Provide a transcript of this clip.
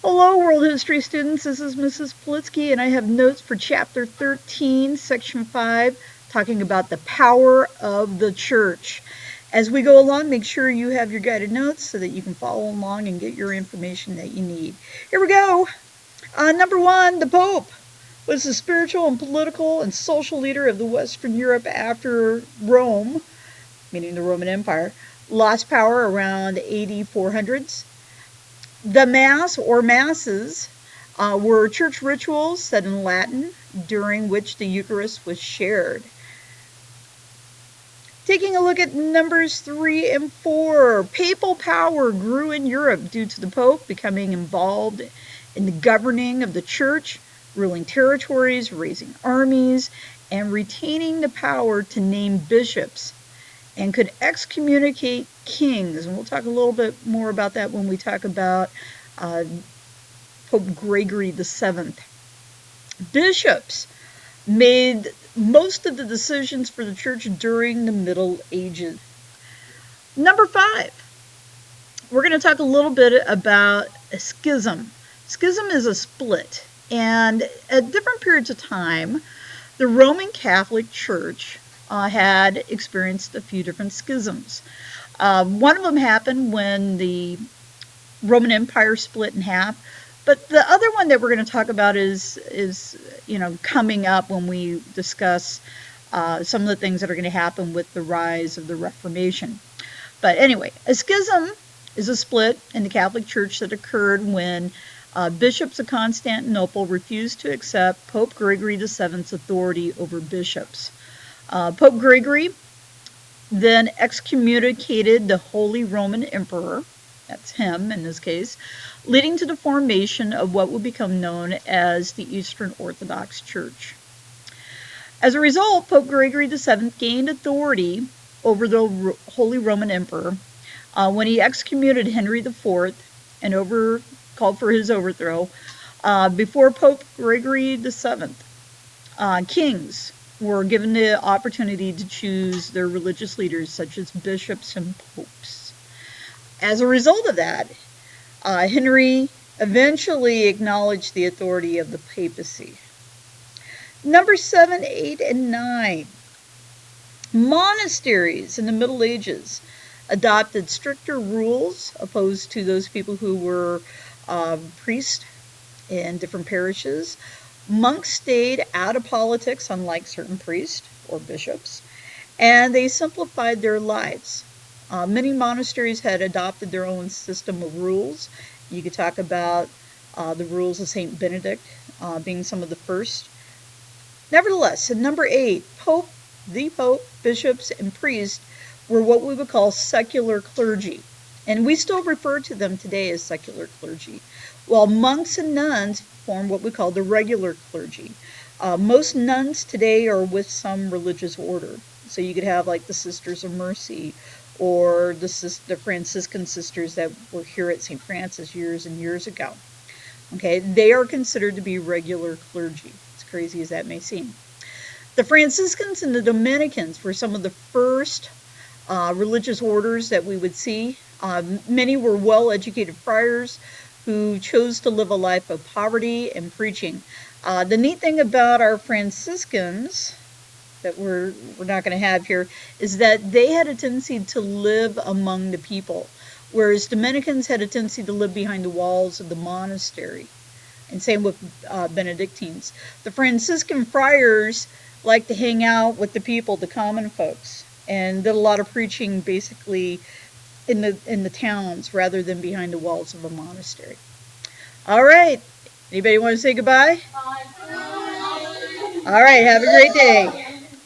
Hello, World History students. This is Mrs. Politsky, and I have notes for Chapter 13, Section 5, talking about the power of the church. As we go along, make sure you have your guided notes so that you can follow along and get your information that you need. Here we go. Number 1, the Pope was the spiritual and political and social leader of the Western Europe after Rome, meaning the Roman Empire, lost power around AD 400s. The Mass or Masses were church rituals said in Latin during which the Eucharist was shared. Taking a look at numbers 3 and 4, papal power grew in Europe due to the Pope becoming involved in the governing of the church, ruling territories, raising armies, and retaining the power to name bishops, and could excommunicate kings. And we'll talk a little bit more about that when we talk about Pope Gregory VII. Bishops made most of the decisions for the church during the Middle Ages. Number 5, we're going to talk a little bit about a schism. Schism is a split, and at different periods of time, the Roman Catholic Church had experienced a few different schisms. One of them happened when the Roman Empire split in half. But the other one that we're going to talk about is coming up when we discuss some of the things that are going to happen with the rise of the Reformation. But anyway, a schism is a split in the Catholic Church that occurred when bishops of Constantinople refused to accept Pope Gregory VII's authority over bishops. Pope Gregory then excommunicated the Holy Roman Emperor, that's him in this case, leading to the formation of what would become known as the Eastern Orthodox Church. As a result, Pope Gregory VII gained authority over the Holy Roman Emperor when he excommunicated Henry IV and called for his overthrow. Before Pope Gregory VII, kings were given the opportunity to choose their religious leaders, such as bishops and popes. As a result of that, Henry eventually acknowledged the authority of the papacy. Number 7, 8, and 9. Monasteries in the Middle Ages adopted stricter rules opposed to those people who were priests in different parishes. Monks stayed out of politics, unlike certain priests or bishops, and they simplified their lives. Many monasteries had adopted their own system of rules. You could talk about the rules of St. Benedict being some of the first. Nevertheless, in number 8, the Pope, bishops, and priests were what we would call secular clergy. And we still refer to them today as secular clergy, while monks and nuns form what we call the regular clergy. Most nuns today are with some religious order. So you could have like the Sisters of Mercy or the Franciscan sisters that were here at St. Francis years and years ago. Okay, they are considered to be regular clergy, as crazy as that may seem. The Franciscans and the Dominicans were some of the first religious orders that we would see. Many were well-educated friars who chose to live a life of poverty and preaching. The neat thing about our Franciscans that we're not going to have here is that they had a tendency to live among the people, whereas Dominicans had a tendency to live behind the walls of the monastery. And same with Benedictines. The Franciscan friars liked to hang out with the people, the common folks, and did a lot of preaching basically in the towns rather than behind the walls of a monastery. All right. Anybody want to say goodbye? All right. Have a great day.